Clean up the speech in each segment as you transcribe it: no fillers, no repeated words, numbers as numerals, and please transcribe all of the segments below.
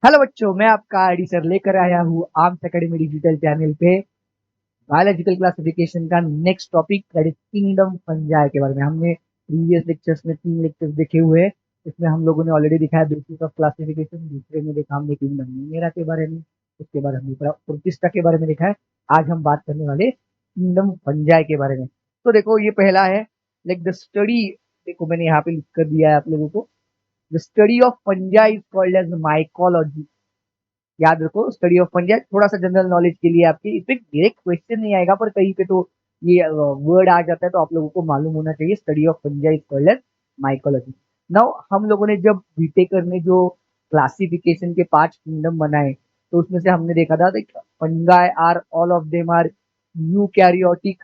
Hello बच्चों, मैं आपका आईडी सर लेकर आया हूँ आर्म्स एकेडमी डिजिटल चैनल पे बायोलॉजिकल क्लासिफिकेशन का next topic that is kingdom fungi के बारे में। हमने प्रीवियस लेक्चर्स में 3 लेक्चर्स देखे हुए हैं। इसमें हम लोगों ने ऑलरेडी दिखाया बेसिस ऑफ क्लासिफिकेशन, दूसरे में देखा हमने किंगडम न्यूमेरा के बारे में, उसके बाद हमने प्रोटिस्टा के बारे में देखा है। आज हम बात करने वाले किंगडम फंजाई के बारे में। तो देखो, ये पहला है लाइक द स्टडी। देखो, मैंने यहाँ पे लिख कर दिया है आप लोगों को। The study of fungi is called as mycology. याद रखो, स्टडी ऑफ फंजाई थोड़ा सा जनरल नॉलेज के लिए आपके, इस पे डायरेक्ट क्वेश्चन नहीं आएगा पर कहीं पे तो ये वर्ड आ जाता है, तो आप लोगों को मालूम होना चाहिए। Study of fungi is called as mycology. Now हम लोगों ने जब बीटेकर में जो क्लासिफिकेशन के 5 किंगडम बनाए, तो उसमें से हमने देखा था fungi are all of them are eukaryotic,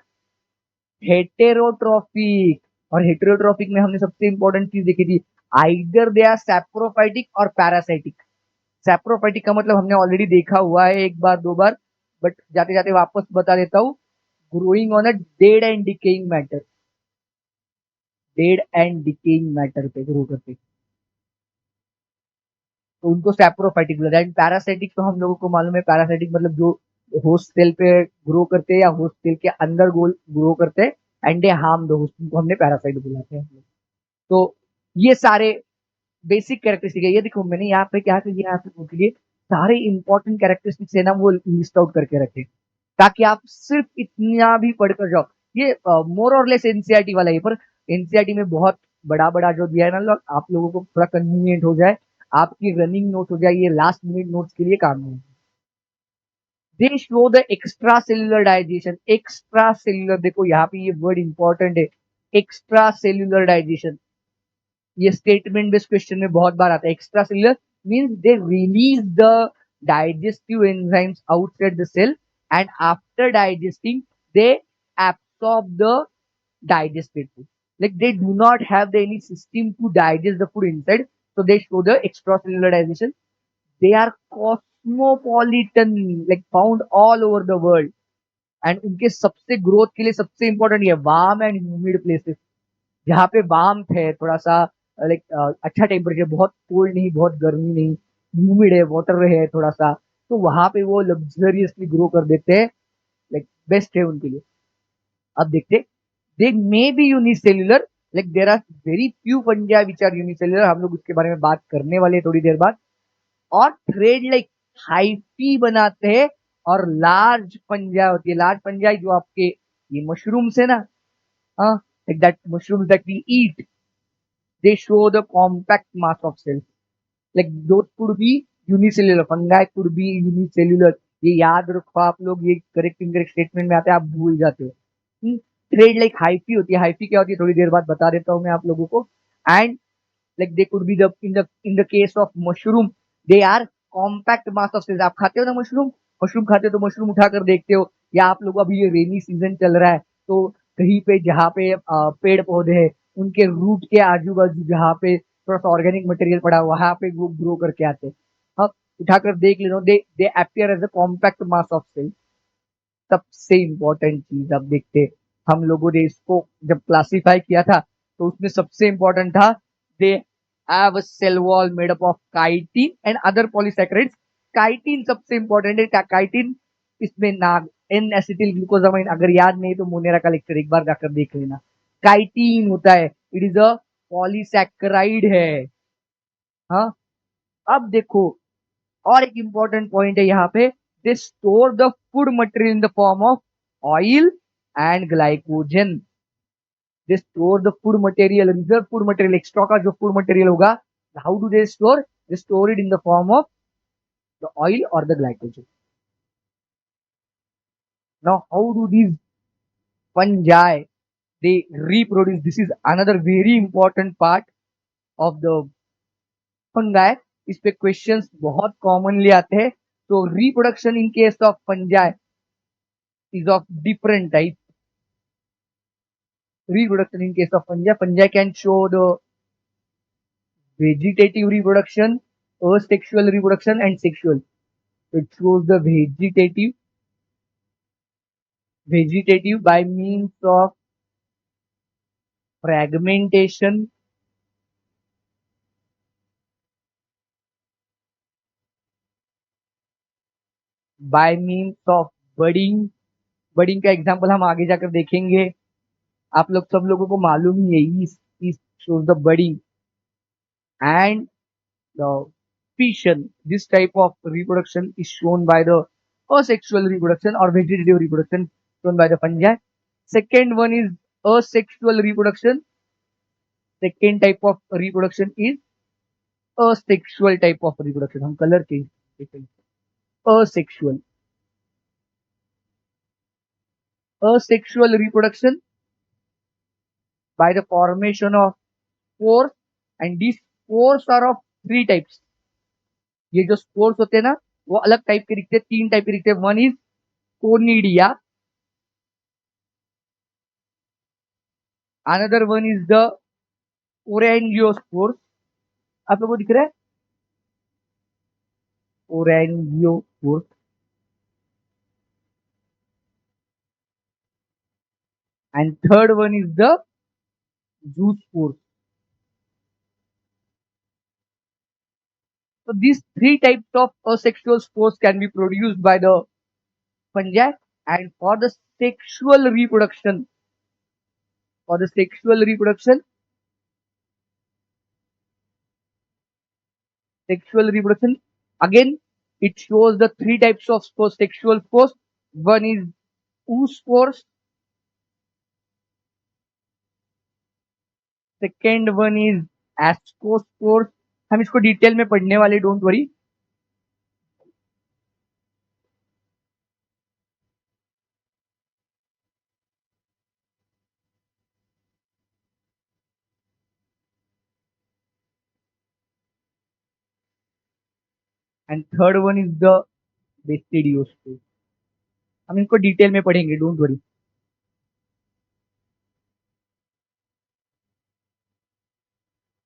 heterotrophic. और हेटेरोट्रॉफिक में हमने सबसे इंपॉर्टेंट चीज देखी थी, आइदर दे आर सैप्रोफाइटिक और पैरासाइटिक। सैप्रोफाइटिक का मतलब हमने ऑलरेडी देखा हुआ है एक बार दो बार, बट जाते जाते वापस बता देता हूँ। Growing on a dead and decaying matter, dead and decaying matter पे ग्रो करते, तो उनको सैप्रोफाइटिक बोला जाए। पैरासाइटिक तो हम लोगों को मालूम है, पैरासाइटिक मतलब जो होस्ट सेल पे ग्रो करते हैं या होस्ट सेल के अंदर ग्रो करते हैं and they harm the host, उनको हमने पैरासाइट बुलाते हैं। तो ये सारे बेसिक कैरेक्टरिस्टिक है। ये देखो, मैंने यहाँ पे क्या किया, यहाँ पे उनके लिए सारे इंपॉर्टेंट कैरेक्टरिस्टिक्स है ना, वो लिस्ट आउट करके रखे, ताकि आप सिर्फ इतना भी पढ़कर जाओ। ये मोर और लेस एनसीईआरटी वाला है, पर एनसीईआरटी में बहुत बड़ा बड़ा जो दिया है ना लोग, आप लोगों को थोड़ा कन्वीनियंट हो जाए, आपकी रनिंग नोट हो जाए, ये लास्ट मिनट नोट्स के लिए काम नहीं। They show the extracellular digestion. Extracellular, देखो यहाँ पे ये वर्ड इंपॉर्टेंट है, एक्स्ट्रा सेल्यूलर डाइजेशन। ये स्टेटमेंट बेस्ड क्वेश्चन में बहुत बार आता है। Extracellular means they release the digestive enzymes outside the cell and after digesting they absorb the digested food. Like they do not have the any system to digest the food inside, so they show the extracellular digestion. They are cosmopolitan, like found all over the world. And उनके सबसे growth के लिए सबसे important ये warm and humid places, जहाँ पे warm है थोड़ा सा, लाइक अच्छा टेम्परेचर, बहुत कोल्ड नहीं बहुत गर्मी नहीं, ह्यूमिड है, वाटर है थोड़ा सा, तो वहां पे वो लग्जरियसली ग्रो कर देते हैं। लाइक बेस्ट है उनके लिए। अब देखते, they may be unicellular, like there are very few fungi which are unicellular, हम लोग उसके बारे में बात करने वाले हैं थोड़ी देर बाद। और थ्रेड लाइक हाइफी बनाते हैं, और लार्ज फंजाई होती है। लार्ज फंजाई जो आपके ये मशरूम्स है ना, हाँ, like that mushrooms that we eat, they show the compact mass of cells. Like those could be unicellular, fungi could be unicellular. ये याद रखो आप लोग, ये करेक्ट इनकरेक्ट स्टेटमेंट में आते हैं, आप भूल जाते हो। ट्रेड लाइक हाइफी होती है। हाइफी क्या होती है थोड़ी देर बाद बता देता हूँ मैं आप लोगों को। And like they could be the in the case of mushroom, they are compact mass of cells. आप खाते हो ना मशरूम, मशरूम खाते हो तो मशरूम उठाकर देखते हो, या आप लोग अभी ये रेनी सीजन चल रहा है, तो कहीं पे जहाँ पे पेड़ पौधे हैं, उनके रूट के आजू बाजू जहाँ पे थोड़ा सा ऑर्गेनिक मटेरियल पड़ा हुआ, वहां पे वो ग्रो करके आते हैं। हाँ, उठाकर देख लेना, they they appear as a compact mass of cell. सबसे इंपॉर्टेंट चीज अब देखते, हम लोगों ने इसको जब क्लासिफाई किया था, तो उसमें सबसे इंपॉर्टेंट था, they have a cell wall made up of chitin and other polysaccharides. Chitin सबसे इंपॉर्टेंट है। काइटिन इसमें नाग एन एसिटिल ग्लूकोजामाइन, अगर याद नहीं तो मोनेरा का लेक्चर एक बार जाकर देख लेना। काइटिन होता है, इट इज अ पॉलीसैकेराइड है। हाँ, अब देखो, और एक इंपॉर्टेंट पॉइंट है यहाँ पे, they store the food material in the form of oil and glycogen. They store the food material, reserve food material, extra का जो फूड मटेरियल होगा, how do they store it in the form of the oil और the glycogen. Now how do these fungi they reproduce? This is another very important part of the fungi। इस पे questions बहुत commonly आते हैं। तो reproduction in case of fungi is of different type. Reproduction in case of fungi can show the vegetative reproduction, asexual reproduction, and sexual. So it shows the vegetative by means of fragmentation, bye means of budding. Budding का example हम आगे जाकर देखेंगे। आप लोग सब लोगों को मालूम ही है, east shows the budding and the fission. This type of reproduction is shown by the asexual reproduction or vegetative reproduction shown by the fungi. Second one is asexual reproduction. Second type of reproduction is asexual type of reproduction. हम colour change asexual. Asexual reproduction by the formation of spores, and these spores are of three types. ये जो spores होते हैं ना, वो अलग type के दिखते हैं, तीन टाइप के दिखते हैं। One is conidia, another one is the sporangiospores. आप लोगों को दिख रहा है sporangiospores. And third one is the zoospores. So these three types of asexual spores can be produced by the fungi, and for the sexual reproduction, again it shows the three types of spores, sexual spores. One is oospores, second one is ascospores। हम इसको detail में पढ़ने वाले, don't worry. And third one is the basidiospores. हम इनको detail में पढ़ेंगे, don't worry.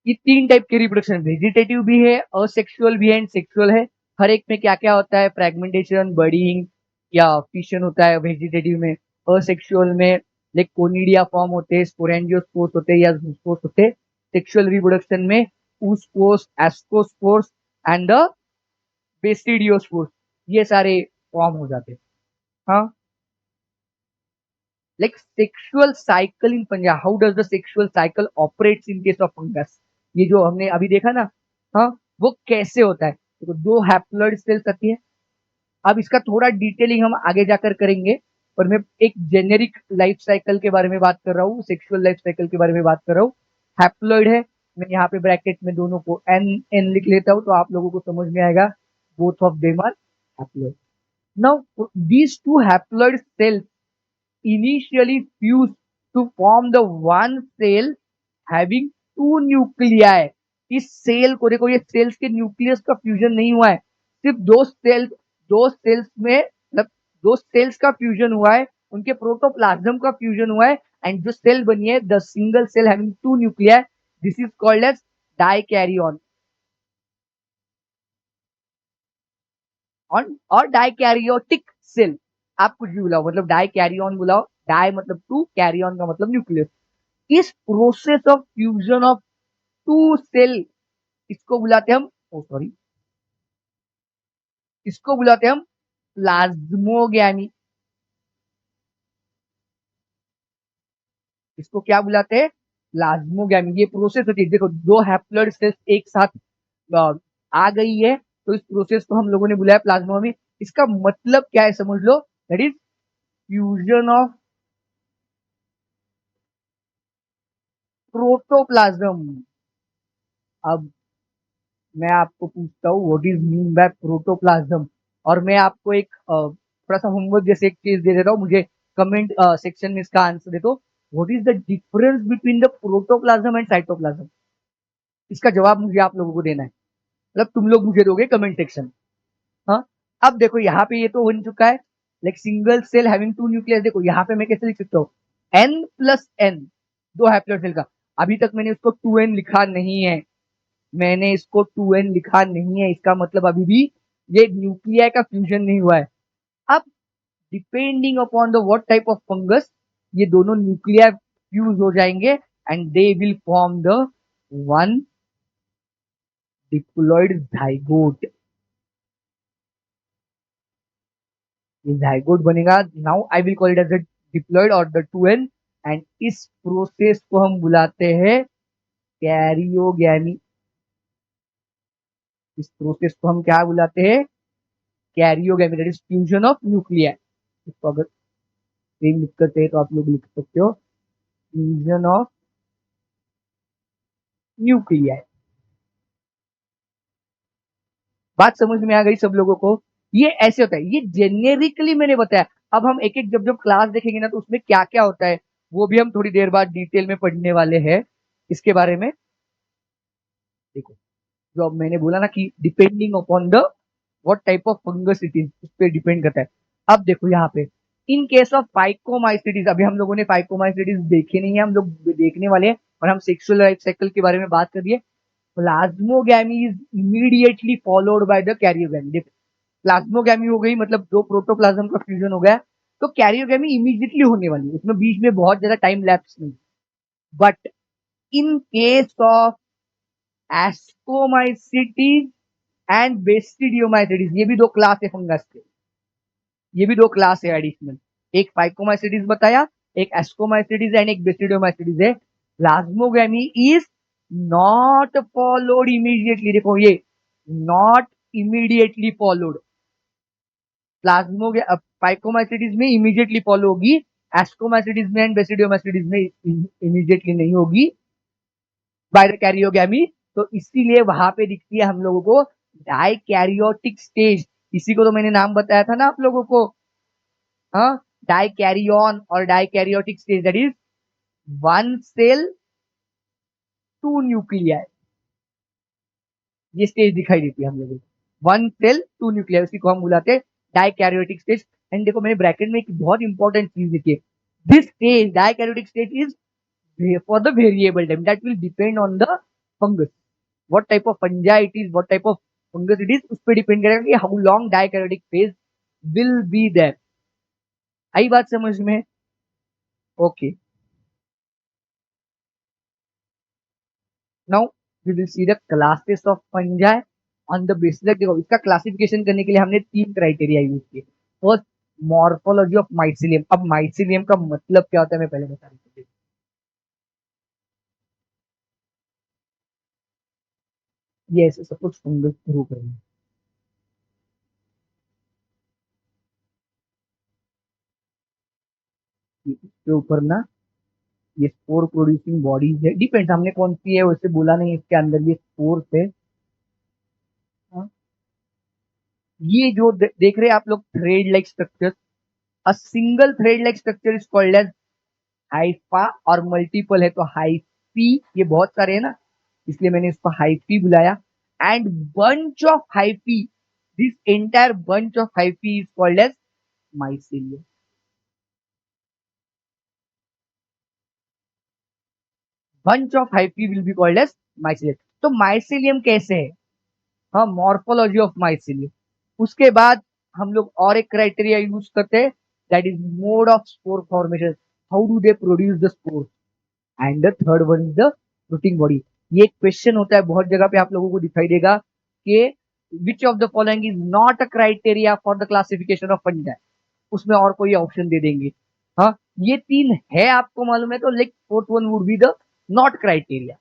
ये तीन टाइप के रिप्रोडक्शन, वेजिटेटिव भी है, असेक्सुअल भी है एंड सेक्सुअल है। हर एक में क्या क्या होता है, फ्रेगमेंटेशन, बडिंग या फिशन होता है वेजिटेटिव में। असेक्सुअल में लाइक कोनिडिया फॉर्म होते हैं, स्पोरेंजियोस्पोर्स होते हैं या जूस्पोर्स होते हैं। सेक्सुअल रिप्रोडक्शन में oospores, ascospores एंड द बेस्टिडियोस्पोर्स, ये सारे फॉर्म हो जाते हैं। हाँ, like sexual cycle in fungi, how does the sexual cycle operates in case of fungus? ये जो हमने अभी देखा ना, हाँ, वो कैसे होता है। तो दो हैप्लॉइड सेल्स आती है। अब इसका थोड़ा डिटेलिंग हम आगे जाकर करेंगे, पर मैं एक जेनेरिक लाइफ साइकिल के बारे में बात कर रहा हूँ, सेक्सुअल लाइफ साइकिल के बारे में बात कर रहा हूँ। हैप्लॉइड है, मैं यहाँ पे ब्रैकेट में दोनों को एन एन लिख लेता हूँ, तो आप लोगों को समझ में आएगा both of them are haploid. Now these two haploid cells initially fused to form the one cell having two nuclei। इस सेल को देखो, ये सेल्स के न्यूक्लियस का फ्यूजन नहीं हुआ है, सिर्फ दो सेल्स में मतलब दो सेल्स का फ्यूजन हुआ है, उनके प्रोटोप्लाज्म का फ्यूजन हुआ है, एंड जो सेल बनी है the single cell having two nuclei, this is called as dikaryon और डाइकैरियोटिक सेल। आप कुछ भी बुलाओ, मतलब डाइकैरियन बुलाओ, डाई मतलब टू, कैरियन का मतलब न्यूक्लियस। इस process of fusion of two cell, इसको बुलाते हम सॉरी इसको बुलाते हम प्लाज्मोगैमी। इसको क्या बुलाते हैं, प्लाज्मोगैमी। ये प्रोसेस होती है, देखो दो हैप्लॉइड सेल्स एक साथ आ गई है, तो इस प्रोसेस को हम लोगों ने बुलाया प्लाज्मोगैमी। इसका मतलब क्या है समझ लो, that is fusion of protoplasm. अब मैं आपको पूछता हूँ what is mean by protoplasm, और मैं आपको एक थोड़ा सा होमवर्क जैसे एक चीज दे देता हूँ, मुझे कमेंट सेक्शन में इसका आंसर दे दो। What is the difference between the protoplasm and cytoplasm? इसका जवाब मुझे आप लोगों को देना है, मतलब तुम लोग मुझे दोगे कमेंट सेक्शन। हाँ, अब देखो यहाँ पे ये तो बन चुका है, like single cell having two nucleus. देखो यहाँ पे मैं कैसे लिख सकता हूँ, एन प्लस एन, दो हैप्लॉइड सेल का। अभी तक मैंने उसको 2n लिखा नहीं है, मैंने इसको 2n लिखा नहीं है, इसका मतलब अभी भी ये न्यूक्लियाई का फ्यूजन नहीं हुआ है। अब depending upon the what type of fungus, ये दोनों न्यूक्लियाई फ्यूज हो जाएंगे and they will form the one diploid zygote. ये जाइगोट बनेगा. Now I will call it as the diploid और द 2n. एंड इस प्रोसेस को हम बुलाते हैं कैरियोगैमी. इस प्रोसेस को हम क्या बुलाते हैं? Karyogamy. That is fusion of nuclear. इसको अगर सेम लिख करते हैं तो आप लोग लिख सकते हो फ्यूजन ऑफ न्यूक्लियर. बात समझ में आ गई सब लोगों को? ये ऐसे होता है, ये जेनेरिकली मैंने बताया. अब हम एक एक जब जब क्लास देखेंगे ना तो उसमें क्या क्या होता है वो भी हम थोड़ी देर बाद डिटेल में पढ़ने वाले हैं इसके बारे में. देखो, जो अब मैंने बोला ना कि depending upon the what type of fungus it is, उस पर डिपेंड करता है. अब देखो यहाँ पे इन केस ऑफ फाइकोमाइसिटीज, अभी हम लोगों ने फाइकोमाइसिटीज देखे नहीं है, हम लोग देखने वाले हैं. और हम सेक्सुअल लाइफ साइकिल के बारे में बात कर रही है. Plasmogamy is immediately followed by the karyogamy. देखो, प्लाज्मोगैमी हो गई मतलब दो प्रोटोप्लाज्म का फ्यूजन हो गया, तो कैरियोगैमी इमीडिएटली होने वाली है, उसमें बीच में बहुत ज्यादा टाइम लैप्स नहीं. But in case of ascomycetes and basidiomycetes, ये भी दो क्लास है फंगस के, ये भी दो क्लास है एडिशनल. एक फाइकोमाइसिटीज बताया, एक एस्कोमाइसिटीज एंड एक बेसिडियोमाइसिटीज है. Plasmogamy is not followed immediately. देखो ये नॉट इमीडिएटली फॉलोड. प्लाज्मो फाइकोमाइसिटीज में इमीडिएटली फॉलो होगी, एस्कोमाइसिटीज में एंड बेसिडियोमाइसिटीज में इमीडिएटली नहीं होगी बाय द कैरियोगैमी. तो इसीलिए वहां पे दिखती है हम लोगों को डाइकैरियोटिक स्टेज. इसी को तो मैंने नाम बताया था ना आप लोगों को. हाँ, डाइकैरियन और dikaryotic stage, that is one cell two nuclear. ये स्टेज दिखाई देती है हम लोगों को, वन सेल टू न्यूक्लियर, उसी को हम बुलाते हैं डाइकैरियोटिक स्टेज. एंड देखो मैंने ब्रैकेट में एक बहुत इंपॉर्टेंट चीज लिखी है. This stage dikaryotic stage is for the variable time that will depend on the fungus, what type of fungi it is, what type of fungus it is, उस पर डिपेंड करेगा कि how long dikaryotic phase will be there. आई बात समझ में? Okay, now we will see the classes of fungi on the basis. देखो इसका classification करने के लिए हमने तीन क्राइटेरिया यूज किए. First, morphology of mycelium. अब माइसिलियम का मतलब क्या होता है मैं पहले बता देता हूँ. ये ऐसे सब कुछ फंगस शुरू करेंगे. इसके ऊपर ना ये स्पोर प्रोड्यूसिंग बॉडीज है, डिपेंड हमने कौन सी है वैसे बोला नहीं, इसके अंदर ये स्पोर्स है. हाँ? ये जो देख रहे हैं आप लोग thread like structure, a single thread like structure is called as hypha, और मल्टीपल है तो हाइफी. ये बहुत सारे है ना, इसलिए मैंने इसको हाइफी बुलाया. And bunch of hyphae, this entire bunch of hyphae is called as mycelium. Bunch of hyphae will be called as mycelium. तो माइसिलियम कैसे है? हाँ, मॉर्फोलॉजी ऑफ माइसिलियम. उसके बाद हम लोग और एक क्राइटेरिया यूज करते हैं, that is mode of spore formation. How do they produce the spore. And the third one is the fruiting body. ये एक क्वेश्चन होता है बहुत जगह पे आप लोगों को दिखाई देगा कि which of the following is not a criteria for the classification of fungi. उसमें और कोई ऑप्शन दे देंगे. हाँ, ये तीन है आपको मालूम है तो like fourth one would be the not criteria.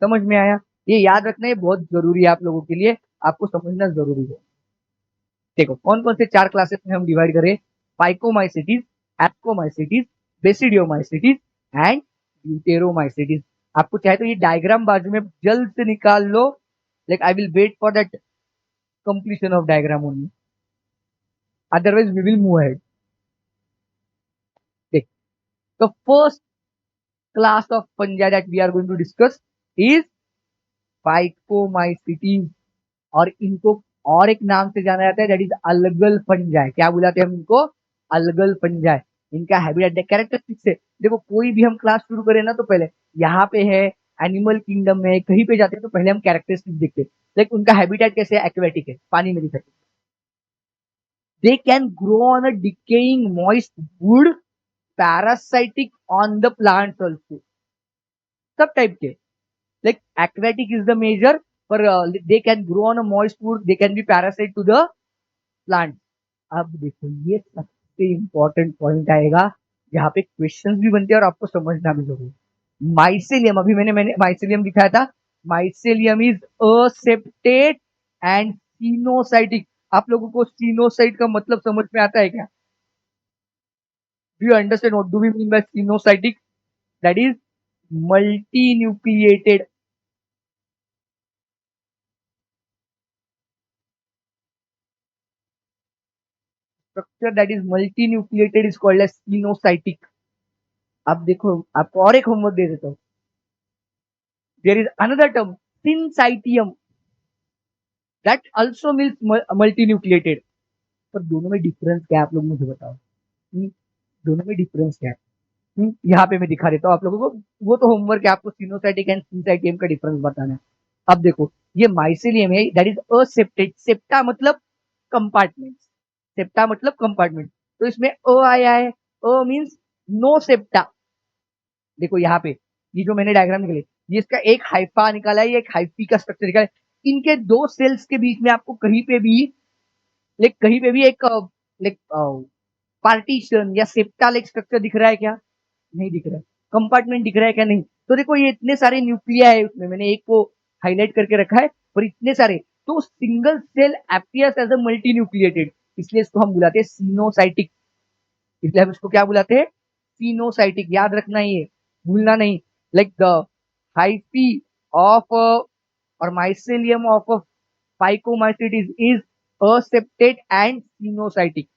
समझ में आया? ये याद रखना है, बहुत जरूरी है आप लोगों के लिए, आपको समझना जरूरी है. देखो कौन कौन से चार क्लासेस में हम डिवाइड करें. Phycomycetes, ascomycetes, basidiomycetes and deuteromycetes. आपको चाहे तो ये डायग्राम बाजू में जल्द से निकाल लो, like I will wait for that completion of diagram only, otherwise we will move ahead. देख, the first class of fungi that we are going to discuss is phycomycetes. और इनको और एक नाम से जाना जाता है, दैट इज अलगल फंजाई. क्या बुलाते हैं हम इनको? Algal fungi. इनका हैबिटेट कैरेक्टरिस्टिक्स है. देखो कोई भी हम क्लास शुरू करें ना तो पहले यहाँ पे है, एनिमल किंगडम में कहीं पे जाते हैं तो पहले हम कैरेक्टरिस्टिक्स देखते हैं. लाइक उनका हैबिटेट कैसे है? एक्वेटिक है, पानी में दिखते. They can grow on a decaying moist would, parasitic on the plant also. सब टाइप के. Like aquatic is the major, but they can grow on a moist wood. They can be parasite to the plant. अब देखो ये सबसे important point आएगा, यहाँ पे questions भी बनते हैं और आपको समझना भी जरूरी। माइसेलियम, अभी मैंने माइसेलियम दिखाया था। Mycelium is aseptate and coenocytic. आप लोगों को सिनोसाइट का मतलब समझ में आता है क्या? Do you understand what do we mean by coenocytic? That is multinucleated structure, that is multinucleated is called as coenocytic. अब देखो आपको और एक होमवर्क दे देता हूँ। There is another term syncytium, that also means multinucleated. पर दोनों में डिफरेंस क्या है आप लोग मुझे बताओ। दोनों में डिफरेंस क्या है? यहाँ पे मैं दिखा देता हूँ आप लोगों को। वो तो होमवर्क है, आपको सिनोसाइटिक एंड सिनसाइटियम का डिफरेंस बताना है। अब देखो ये माइसेलियम है, दैट इज असेप्टेड। सेप्टा मतलब कंपार्टमेंट, सेप्टा मतलब कंपार्टमेंट। तो इसमें अ आया है, अ मीन्स नो सेप्टा। देखो यहाँ पे ये जो मैंने डायग्राम निकाले, ये इसका एक हाइफा निकाला है, ये एक हाइफी का स्ट्रक्चर निकाला है। इनके दो सेल्स के बीच में आपको कहीं पे भी कहीं पे भी एक पार्टीशन या सेप्टा लाइक स्ट्रक्चर दिख रहा है क्या? नहीं दिख रहा है। कंपार्टमेंट दिख रहा है क्या? नहीं। तो देखो ये इतने सारे न्यूक्लिया है उसमें, मैंने एक को हाईलाइट करके रखा है, और इतने सारे, तो single cell appears as a multinucleated, इसलिए इसको हम बुलाते हैं सीनोसाइटिक। इसलिए हम इसको क्या बुलाते हैं? सीनोसाइटिक। याद रखना, ये भूलना नहीं। लाइक द हाइफी ऑफ और mycelium of phycomycetes is aseptate and coenocytic.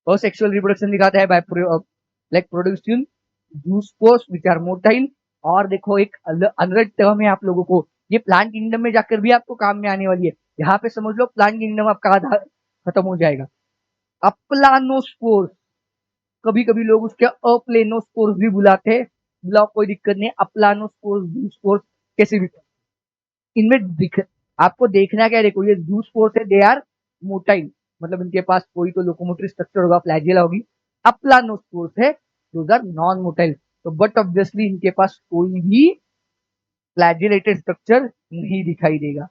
Asexual reproduction दिखाता है by like producing zoospores which are motile. और देखो एक अनदर टर्म है आप लोगों को, ये प्लांट किंगडम में जाकर भी आपको काम में आने वाली है। यहाँ पे समझ लो प्लांट किंगडम आपका आधा खत्म हो जाएगा। अप्लानोस्पोर्स, कभी कभी लोग उसके अप्लेनोस्पोर्स भी बुलाते हैं, बुलाओ कोई दिक्कत नहीं। अप्लानोस्पोर्स, जूस स्पोर्स, कैसे भी इनमें आपको देखना क्या है, देखो ये जूस स्पोर्स है, दे आर मोटाइल, मतलब इनके पास कोई तो लोकोमोटरी स्ट्रक्चर होगा, फ्लैजिला होगी। अप्लानोस्पोर्स है, दोज आर नॉन मोटाइल। तो बट ऑब्वियसली इनके पास कोई भी फ्लैजिलेटेड स्ट्रक्चर नहीं दिखाई देगा।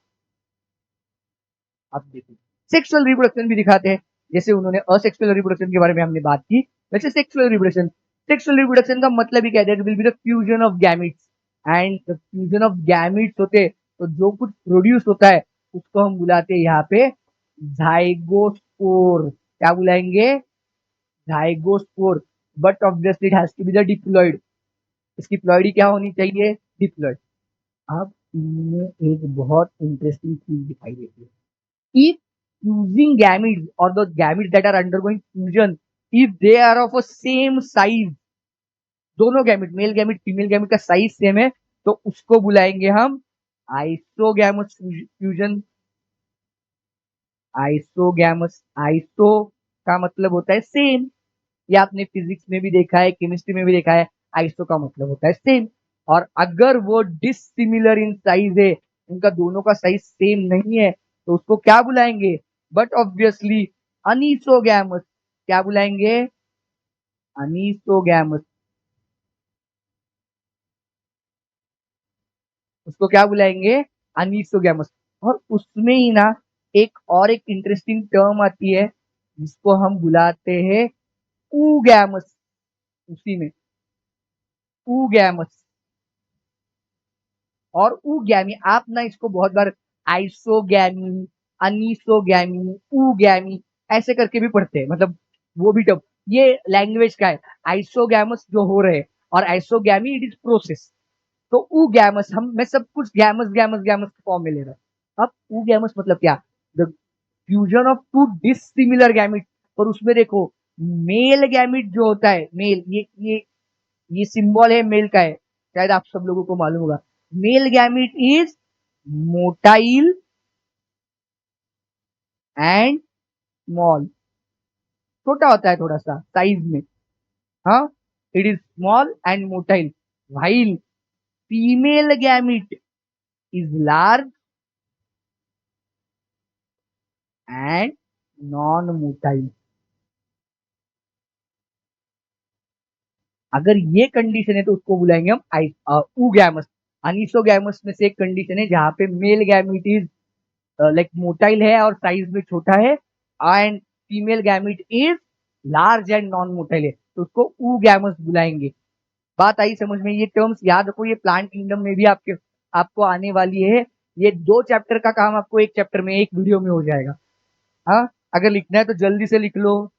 आप देखो सेक्सुअल रिप्रोडक्शन भी दिखाते हैं, जैसे उन्होंने असेक्सुअल रिप्रोडक्शन के बारे में हमने बात की, वैसे सेक्सुअल रिप्रोडक्शन का मतलब ही क्या है? Will be the fusion of gametes, and the fusion of gametes होते, तो जो कुछ प्रोड्यूस होता है उसको हम बुलाते हैं यहाँ पे जाइगोस्पोर। क्या बुलाएंगे? Zygospore. But obviously it has to be the diploid. इसकी प्लॉइडी क्या होनी चाहिए? डिप्लॉइड। अब इनमें एक बहुत इंटरेस्टिंग चीज दिखाई देती है। If fusing gametes or the gametes that are undergoing fusion, if they are of a same size, दोनों gamete, male gamete female gamete का साइज सेम है, तो उसको बुलाएंगे हम आइसोगैमस फ्यूजन। आइसोगैमस, आइसो का मतलब होता है सेम, ये आपने फिजिक्स में भी देखा है, केमिस्ट्री में भी देखा है। आइसो का मतलब होता है सेम। और अगर वो डिसिमिलर इन साइज है, उनका दोनों का साइज सेम नहीं है, तो उसको क्या बुलाएंगे? But obviously anisogamous. क्या बुलाएंगे? अनीसोगैमस। उसको क्या बुलाएंगे? अनीसोगैमस। और उसमें ही ना एक इंटरेस्टिंग टर्म आती है, जिसको हम बुलाते हैं ऊगैमस। उसी में ऊगैमस और ऊगैमी, आप ना इसको बहुत बार आइसोगैमी, अनीसोगैमी, ऊगैमी ऐसे करके भी पढ़ते हैं, मतलब वो भी टर्म, ये लैंग्वेज का है। आइसोगैमस जो हो रहे हैं और आइसोगैमी इट इज प्रोसेस। तो ऊगैमस, हम मैं सब कुछ गैमस गैमस गैमस के फॉर्म में ले रहा हूं। अब ऊगैमस मतलब क्या? The fusion of to dissimilar gamete. और उसमें देखो मेल गैमिट जो होता है, मेल, ये सिंबल है मेल का है, शायद आप सब लोगों को मालूम होगा। Male gamete is motile and small, छोटा होता है थोड़ा सा साइज में। हाँ, it is small and motile. While female gamete is large and non motile. अगर ये कंडीशन है तो उसको बुलाएंगे हम ऊगैमस। अनीसोगैमस में से एक कंडीशन है जहां पे male gamete is like motile है और साइज में छोटा है, and female gamete is large and non motile है तो उसको ऊ गैमस बुलाएंगे। बात आई समझ में? ये टर्म्स याद रखो, ये प्लांट किंगडम में भी आपको आने वाली है। ये 2 चैप्टर का काम आपको एक चैप्टर में, एक वीडियो में हो जाएगा। हाँ, अगर लिखना है तो जल्दी से लिख लो,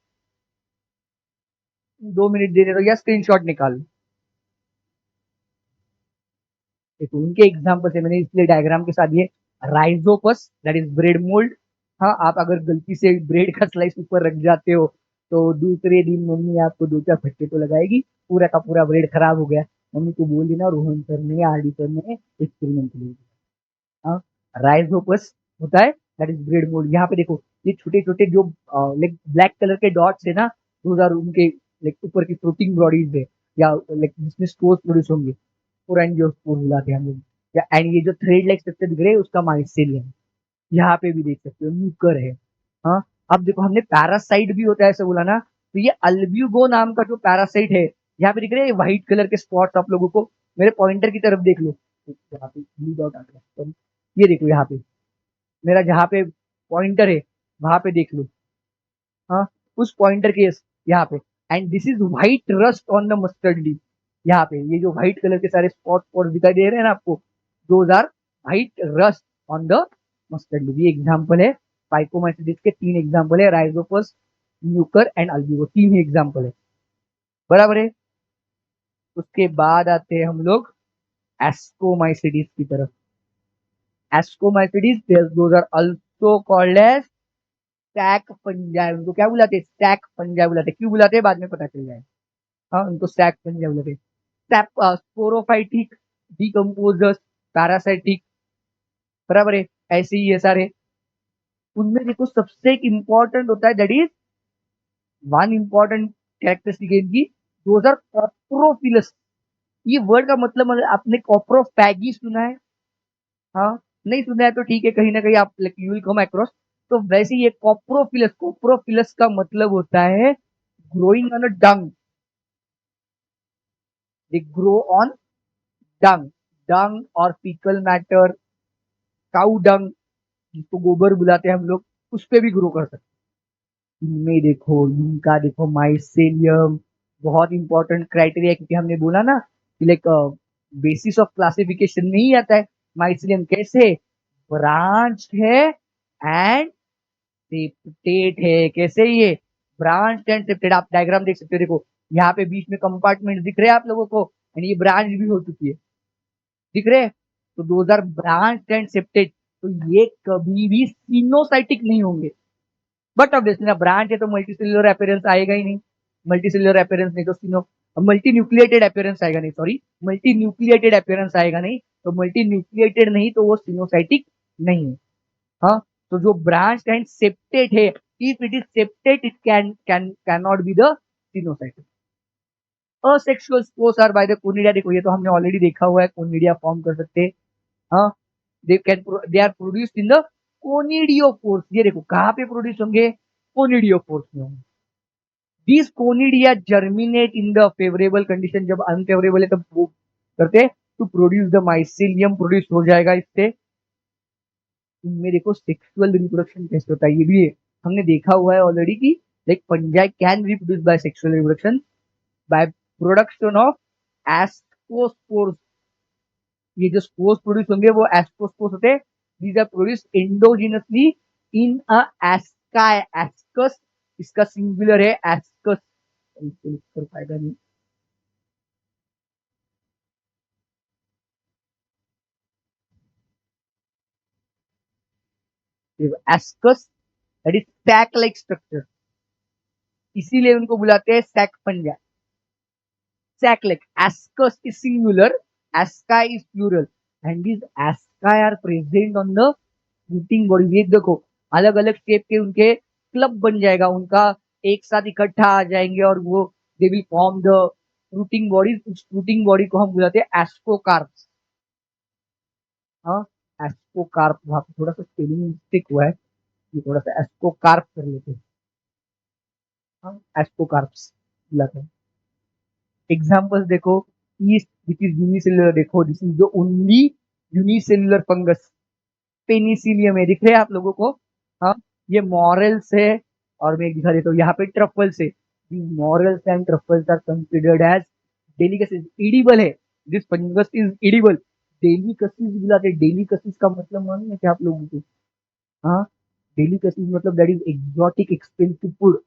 2 मिनट दे दे दो या स्क्रीनशॉट निकाल लो। देखो उनके एग्जाम्पल से मैंने इसलिए डायग्राम के साथ ये Rhizopus that is bread mould. हाँ, आप अगर गलती से ब्रेड का स्लाइस ऊपर रख जाते हो तो दूसरे दिन मम्मी आपको 2-4 फटके तो लगाएगी, पूरा का पूरा ब्रेड खराब हो गया, मम्मी को बोल देना रोहन सर ने, आरडी सर ने एक्सपेरिमेंट लिए। हाँ, राइजोपस होता है दैट इज ब्रेड मोल्ड। यहाँ पे देखो ये छोटे छोटे जो लाइक ब्लैक कलर के डॉट्स है ना, दोज आर उनके लाइक ऊपर की फ्रूटिंग बॉडीज है, या लाइक जिसमें स्पोर्स प्रोड्यूस होंगे, स्पोर बुलाते हैं हम लोग। या एंड ये जो थ्रेड लाइक स्ट्रक्चर दिख रहे हैं उसका माइसेलियम, यहाँ पे भी देख सकते हो म्यूकर है। हाँ, अब देखो हमने पैरासाइट भी होता है ऐसे बोला ना, तो ये अल्ब्यूगो नाम का जो पैरासाइट है, यहाँ पे दिख रहे हैं व्हाइट कलर के स्पॉट्स आप लोगों को, मेरे पॉइंटर की तरफ देख लो, यहाँ पे ब्लू डॉट आ गया, ये देखो यहाँ पे मेरा जहाँ पे पॉइंटर है वहां पे देख लो। हाँ, उस पॉइंटर के यहाँ पे, and this is white rust on the mustard leaf. यहाँ पे ये जो व्हाइट कलर के सारे स्पॉट स्पॉट दिखाई दे रहे हैं ना आपको, those are white rust on the mustard leaf. ये एग्जांपल है फाइकोमाइसिटिस के, 3 एग्जांपल है, Rhizopus, Mucor and Albugo, 3 example है। बराबर है। उसके बाद आते हैं हम लोग एस्कोमाइसिटिस की तरफ। Ascomycetes those are also called as sac fungi. उनको क्या बुलाते हैं? स्टैक फंजाई बुलाते हैं। क्यों बुलाते हैं बाद में पता चल जाए। हाँ, उनको स्टैक फंजाई बुलाते हैं। स्पोरोफाइटिक, डिकम्पोजर्स, पैरासाइटिक, बराबर है, ऐसे ही है सारे। उनमें देखो सबसे एक इंपॉर्टेंट होता है, that is one important characteristic इनकी, दोज आर कॉप्रोफिलस। ये वर्ड का मतलब आपने कॉप्रोफैगी सुना है? हाँ, नहीं सुना है तो ठीक है, कहीं ना कहीं आप यू विल कम अक्रॉस। तो वैसे ये कॉप्रोफिलस, कॉप्रोफिलस का मतलब होता है growing on a dung, they grow on dung, dung और फीकल मैटर, काउ डंग जिसको गोबर बुलाते हैं हम लोग, उस पे भी ग्रो कर सकते हैं। इनमें देखो, इनका देखो माइसेलियम बहुत इंपॉर्टेंट क्राइटेरिया, क्योंकि हमने बोला ना कि लाइक बेसिस ऑफ क्लासिफिकेशन में ही आता है माइसेलियम। कैसे? ब्रांच है एंड सेप्टेट है। कैसे? ये ब्रांच एंड सेप्टेट, आप डायग्राम देख सकते हो, देखो यहाँ पे बीच में कंपार्टमेंट दिख रहे हैं आप लोगों को, एंड ये ब्रांच भी हो चुकी है, दिख रहे हैं? तो 2000 ब्रांच एंड सेप्टेट, तो ये कभी भी सिनोसाइटिक नहीं होंगे। बट ऑब्वियसली ना, ब्रांच है तो मल्टीसेल्युलर अपीयरेंस आएगा ही नहीं, मल्टीसेल्युलर अपीयरेंस नहीं तो सिनो, मल्टी न्यूक्लिएटेड अपीयरेंस आएगा नहीं, सॉरी, मल्टी न्यूक्लिएटेड अपीयरेंस आएगा नहीं, तो मल्टी न्यूक्लिएटेड नहीं तो वो सिनोसाइटिक नहीं है। हाँ, तो जो ब्रांच एंड सेप्टेट है, if it is septate it can not be the coenocytic. Asexual spores are by the conidia. देखो ये तो हमने ऑलरेडी देखा हुआ है, कोनिडिया फॉर्म कर सकते हैं। हाँ, they are produced in the conidiophores. ये देखो कहाँ पे प्रोड्यूस होंगे? कोनिडियोफोर्स में होंगे। These conidia germinate in the favorable condition, जब अनफेवरेबल है तब वो करते to produce the mycelium, produce हो जाएगा इससे। इनमें देखो सेक्सुअल रिप्रोडक्शन कैसे होता है, ये भी है, हमने देखा हुआ है ऑलरेडी कि like fungi can reproduce by sexual reproduction by production of ascospores. ये जो स्पोर्स प्रोड्यूस होंगे वो एस्कोस्पोर्स होते हैं। These are produce endogenously in a asci, ascus, इसका सिंगुलर है एस्कस, इसको लिखकर फायदा नहीं। Ascus that is sac like structure, इसीलिए उनको बुलाते हैं सैक पंजा। Sac like, ascus is singular, asci is plural, and this asci are present on the fruiting body. ये देखो अलग अलग शेप के उनके क्लब बन जाएगा, उनका एक साथ इकट्ठा आ जाएंगे और वो दे will form the fruiting body. उस फ्रूटिंग बॉडी को हम बुलाते हैं एस्कोकार्प्स। हाँ, एस्कोकार्प, वहां पे थोड़ा सा स्पेलिंग मिस्टेक हुआ है, ये थोड़ा सा एस्कोकार्प कर लेते हैं। हाँ, एस्कोकार्प्स बुलाते हैं। एग्जाम्पल्स देखो, ईस्ट विच इज यूनिसेल्युलर, देखो this is the only unicellular fungus, Penicillium है, दिख रहे हैं आप लोगों को? हाँ, ये मॉरल्स है और मैं एक दिखा देता हूँ यहाँ पे ट्रफल्स है, morels and truffles are considered as delicacies, edible है, this fungus is edible. Delicacies बुलाते हैं, डेलिकेसीज का मतलब मालूम है क्या आप लोगों को? हाँ, डेलिकेसीज मतलब that is exotic expensive food,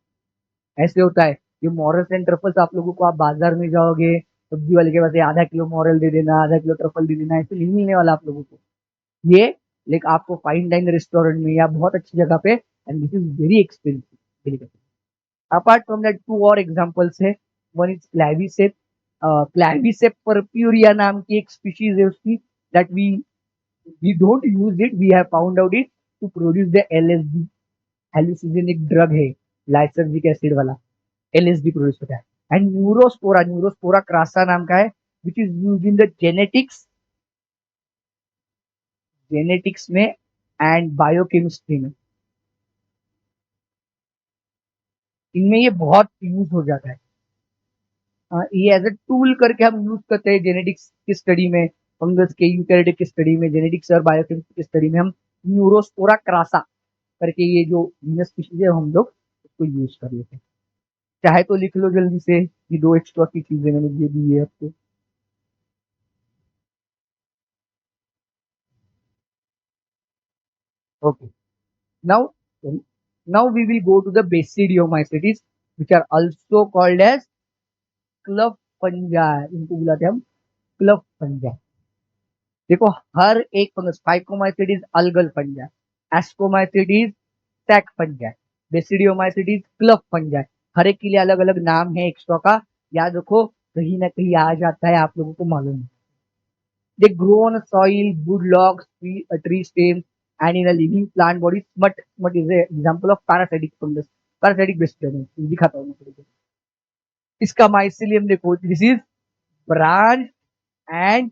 ऐसे होता है। ये मॉरल्स एंड ट्रफल्स आप लोगों को, आप बाजार में जाओगे सब्जी वाले के पास आधा किलो मॉरल दे देना, आधा किलो ट्रफल दे देना, ऐसे नहीं मिलने वाला आप लोगों को ये। लाइक आपको फाइन डाइन रेस्टोरेंट में या बहुत अच्छी जगह पे, and this is very expensive. Apart from that two और एग्जांपल्स है, one is Claviceps. Claviceps purpurea नाम की एक स्पीशीज है उसकी, that we don't use it, we have found out it to produce the LSD, hallucinogenic drug है, lysergic acid वाला, LSD produce होता है। एंड न्यूरोस्पोरा, न्यूरोस्पोरा क्रासा नाम का है, which is use in the genetics, genetics में and biochemistry में, इनमें ये बहुत यूज हो जाता है। ये एज अ टूल करके हम यूज करते हैं जेनेटिक्स की स्टडी में, फंगस के यूकैरियोटिक की स्टडी में, जेनेटिक्स और बायोकेमिस्ट्री की स्टडी में हम न्यूरोस्पोरा क्रासा करके ये जो जीनस स्पीशीज है हम लोग उसको यूज कर लेते हैं। चाहे तो लिख लो जल्दी से, ये दो एक्स्ट्रा की चीजें मैंने दे दी है आपको। Okay, now now we will go to the basidiomycetes which are also called as club fungi, इनको बुलाते हैं हम क्लव फंजाई। देखो, हर एक fungus, phycomycetes algal fungi, ascomycetes sac fungi, basidiomycetes club fungi, हर एक के लिए अलग अलग नाम है एक्स्ट्रा का, याद रखो, कहीं ना कहीं आ जाता है, आप लोगों को मालूम है। दे grow on soil, wood logs, tree stems, and in a living plant body. Smut is an example of parasitic fungus, parasitic bacterium, दिखाता हूँ मैं थोड़ी देर। इसका माइसिलियम देखो, this is branch and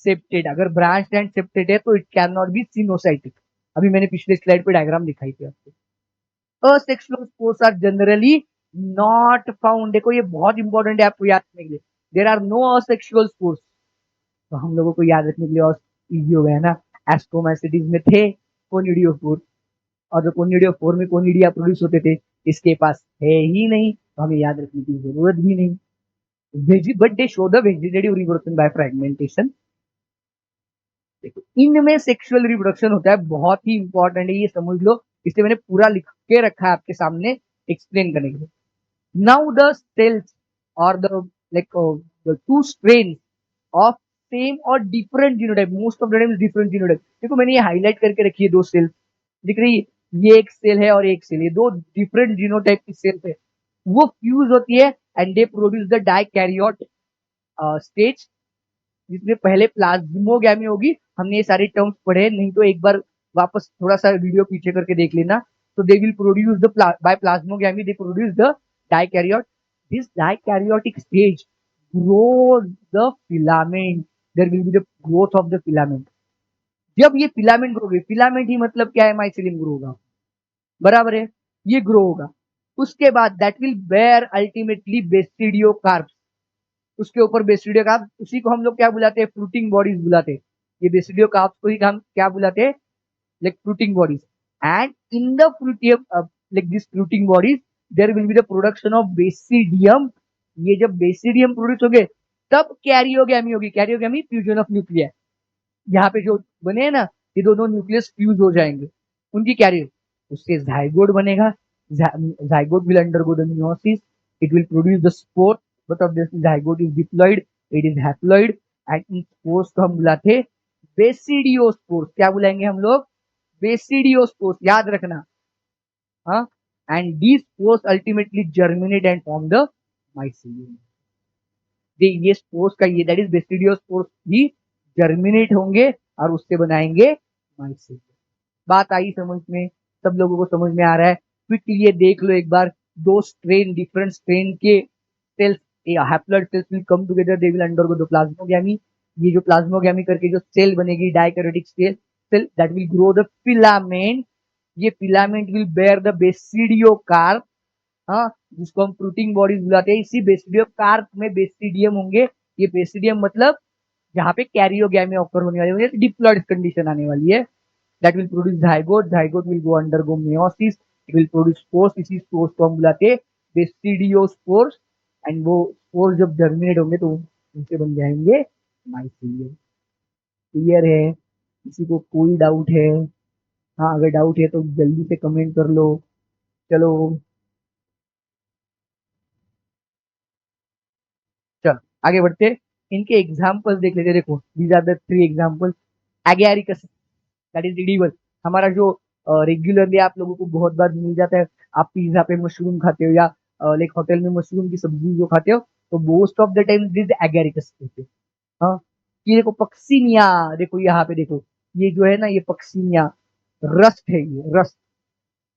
septate, अगर ब्रांच एंड सेप्टेड है तो it can not be coenocytic. अभी मैंने पिछले स्लाइड पे डायग्राम दिखाई थी आपको। Asexual spores are generally not found, देखो ये बहुत इंपॉर्टेंट है आपको याद रखने के लिए, there are no asexual spores. तो हम लोगों को याद रखने के लिए और इजी हो गया है ना, एस्ट्रोमाइसिटीज में थे कोनिडियोफोर, और जो कोनिडियोफोर में कोनिडिया प्रोड्यूस होते थे, इसके पास है ही नहीं, तो हमें याद रखने की जरूरत भी नहीं। But they show the vegetative reproduction by fragmentation. देखो, इनमें सेक्सुअल रिप्रोडक्शन होता है, बहुत ही इंपॉर्टेंट है, ये समझ लो, इसलिए मैंने पूरा लिख के रखा है आपके सामने एक्सप्लेन करने के लिए। नाउ द सेल्स और the like the two strain of same और different genotype, most of the time different genotype. देखो मैंने ये हाईलाइट करके रखी है, दो सेल्स दिख रही है, ये एक सेल है और एक सेल, ये दो डिफरेंट जीनोटाइप की सेल्स है, वो फ्यूज होती है and they produce the dikaryote stage, जिसमें पहले प्लाज्मोगैमी होगी। हमने ये सारे टर्म्स पढ़े, नहीं तो एक बार वापस थोड़ा सा वीडियो पीछे करके देख लेना। तो they will produce the by plasmogamy they produce the dikaryote, this dikaryotic stage grows the filament, there will be the growth of the filament। जब ये फिलामेंट ग्रो होगी, फिलामेंट ही मतलब क्या है, माइसिलियम ग्रो होगा, बराबर है, ये ग्रो होगा। उसके बाद that will bear ultimately basidiocarps, उसके ऊपर बेसिडियो कार्प्स, उसी को हम लोग क्या बुलाते हैं, फ्रूटिंग बॉडीज बुलाते हैं। ये बेसिडियो कार्प्स को ही हम क्या बुलाते हैं, like fruiting bodies. And in the fruitium like this fruiting bodies there will be the production of basidium. ये जब बेसिडियम प्रोड्यूस हो गए तब कैरियोगैमी होगी, कैरियोगैमी फ्यूजन ऑफ न्यूक्लियर, यहाँ पे जो बने हैं ना, ये दोनों न्यूक्लियस फ्यूज हो जाएंगे, उनकी कैरियर, उससे जाइगोट बनेगा, zygote will undergo the meiosis, it will produce the spore, but of this zygote is diploid, it is haploid, and in spores को हम बुलाते हैं बेसिडियोस्पोर्स। क्या बुलाएंगे हम लोग, बेसिडियोस्पोर्स, याद रखना। हाँ, and these spores ultimately germinate and form the mycelium. ये स्पोर्स का ये दैट इज बेसिडियोस्पोर्स भी जर्मिनेट होंगे और उससे बनाएंगे माइसिलियम। बात आई समझ में, सब लोगों को समझ में आ रहा है? क्विकली ये देख लो एक बार, दो स्ट्रेन, डिफरेंट स्ट्रेन के cells, haploid cells will come together, they will undergo the plasmogamy. ये जो प्लाज्मोगैमी करके जो सेल बनेगी, dikaryotic cell that will grow the filament, ये filament will bear the basidiocarp, हाँ, जिसको हम फ्रूटिंग बॉडीज बुलाते हैं। इसी बेसिडियोकार्प में बेसिडियम होंगे, ये बेसिडियम मतलब जहाँ पे कैरियोगैमी ऑकर होने वाली है, डिप्लॉइड कंडीशन आने वाली है, that will produce zygote, zygote will go undergo meiosis, it will produce spores, इसी स्पोर्स को हम बुलाते हैं बेसिडियोस्पोर्स, एंड वो स्पोर्स जब जर्मिनेट होंगे तो उनसे बन जाएंगे माइसीलियम। क्लियर है? किसी को कोई डाउट है? हाँ, अगर डाउट है तो जल्दी से कमेंट कर लो। चलो चलो आगे बढ़ते हैं। इनके एग्जाम्पल्स देख लेते हैं। देखो, these are the 3 examples. Agaricus, that is edible, हमारा जो रेगुलरली आप लोगों को बहुत बार मिल जाता है। आप पिज्जा पे मशरूम खाते हो या लाइक होटल में मशरूम की सब्जी जो खाते हो, तो most of the time this एगैरिकस होते हैं। हाँ, ये देखो पक्सीनिया, देखो यहाँ पे देखो, ये जो है ना, ये पक्सीनिया रस्ट है, ये रस्ट।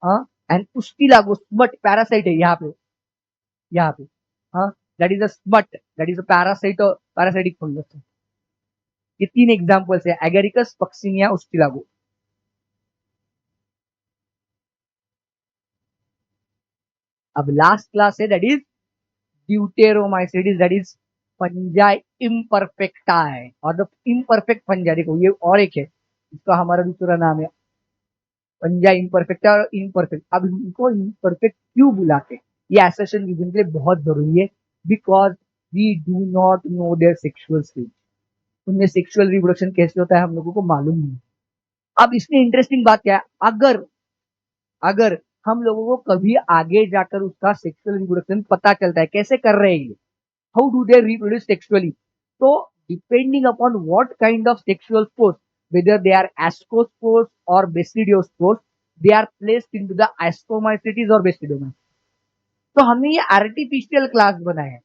हाँ, एंड उसकी लागू स्मट पैरासाइट है यहाँ पे, यहाँ पे। हाँ, that is a smut, that is a parasite, parasitic fungus. ये 3 एग्जांपल्स है, एगेरिकस, पक्सीनिया, उस्टिलागो। अब लास्ट क्लास है, that is Deuteromycetes, that is fungi imperfecti, और द इम्परफेक्ट फंजाई। देखो ये और एक है, इसका हमारा दूसरा नाम है फंजाई इम्परफेक्टा और इम्परफेक्ट। अब इनको इम्परफेक्ट क्यों बुलाते हैं, ये एसेशन रीजन के लिए बहुत जरूरी है, because we do not know their sexual stage. उनमें सेक्सुअल रिप्रोडक्शन कैसे होता है हम लोगों को मालूम नहीं। अब इसमें इंटरेस्टिंग बात क्या है, अगर अगर हम लोगों को कभी आगे जाकर उसका सेक्सुअल रिप्रोडक्शन पता चलता है, कैसे कर रहे हैं ये, how do they reproduce sexually, तो depending upon what kind of sexual spores, whether they are ascospores or basidiospores, they are placed into the ascomycetes or basidiomycetes। तो हमने ये आर्टिफिशियल क्लास बनाया है।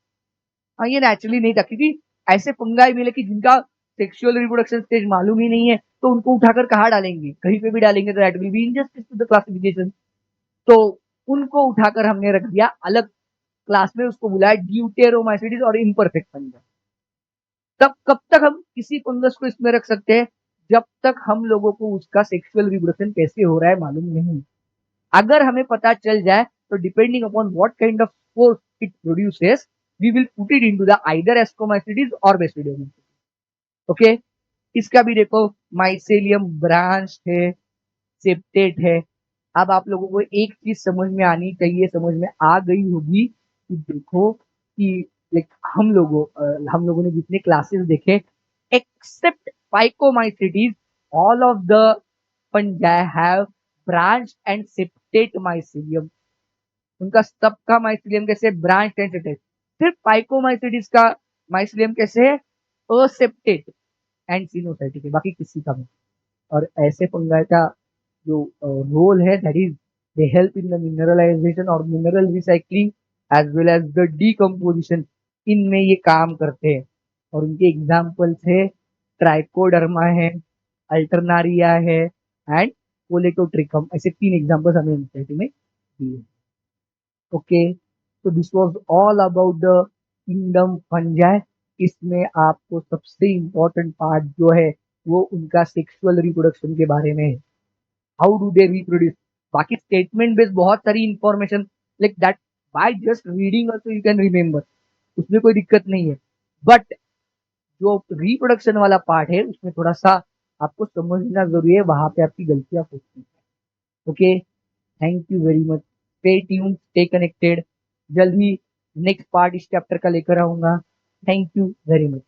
हाँ, ये नेचुरली नहीं था, क्योंकि ऐसे फंगाई मिले कि जिनका सेक्सुअल रिप्रोडक्शन स्टेज मालूम ही नहीं है, तो उनको उठाकर कहाँ डालेंगे, कहीं पे भी डालेंगे तो that will be injustice to the classification. तो उनको उठाकर हमने रख दिया अलग क्लास में, उसको बुलाया ड्यूटेरोमाइसिटिस और इम्परफेक्ट फंगस। तब कब तक हम किसी फंगस को इसमें रख सकते हैं, जब तक हम लोगों को उसका सेक्सुअल रिप्रोडक्शन कैसे हो रहा है मालूम नहीं। अगर हमें पता चल जाए, तो depending upon what kind of spores it produces, we will put it into the either ascomycetes or basidiomycetes. Okay, इसका भी देखो, माइसेलियम ब्रांच है, सेप्टेट है। अब आप लोगों को एक चीज समझ में आनी चाहिए, समझ में आ गई होगी कि देखो कि लाइक हम लोगों ने जितने क्लासेस देखे, except phycomycetes, all of the fungi have branch and septate mycelium. उनका सबका माइसीलियम कैसे ब्रांच एंड सेप्टेट, सिर्फ फाइकोमाइसिटीज का माइसीलियम कैसे है, असेप्टेट एंड सिनोसाइटिक है, बाकी किसी का नहीं। और ऐसे फंगाई का जो रोल है, that is they help in the mineralization और mineral recycling as well as the decomposition, इनमें ये काम करते हैं। और उनके एग्जाम्पल्स है ट्राइकोडर्मा है, अल्टरनारिया है, एंड कोलेटोट्रिकम। ऐसे 3 एग्जाम्पल्स हमें एनसीईआरटी में दिए। ओके, तो this was all about the kingdom fungi. इसमें आपको सबसे इंपॉर्टेंट पार्ट जो है, वो उनका सेक्सुअल रिप्रोडक्शन के बारे में है, हाउ डू दे रिप्रोड्यूस। बाकी स्टेटमेंट बेस्ड बहुत सारी information like that, by just reading also you can remember, उसमें कोई दिक्कत नहीं है। बट जो रिप्रोडक्शन वाला पार्ट है, उसमें थोड़ा सा आपको समझना जरूरी है, वहां पे आपकी गलतियां होती है। Okay, thank you very much, stay tune, stay connected. जल्द ही नेक्स्ट पार्ट इस चैप्टर का लेकर आऊंगा। Thank you very much.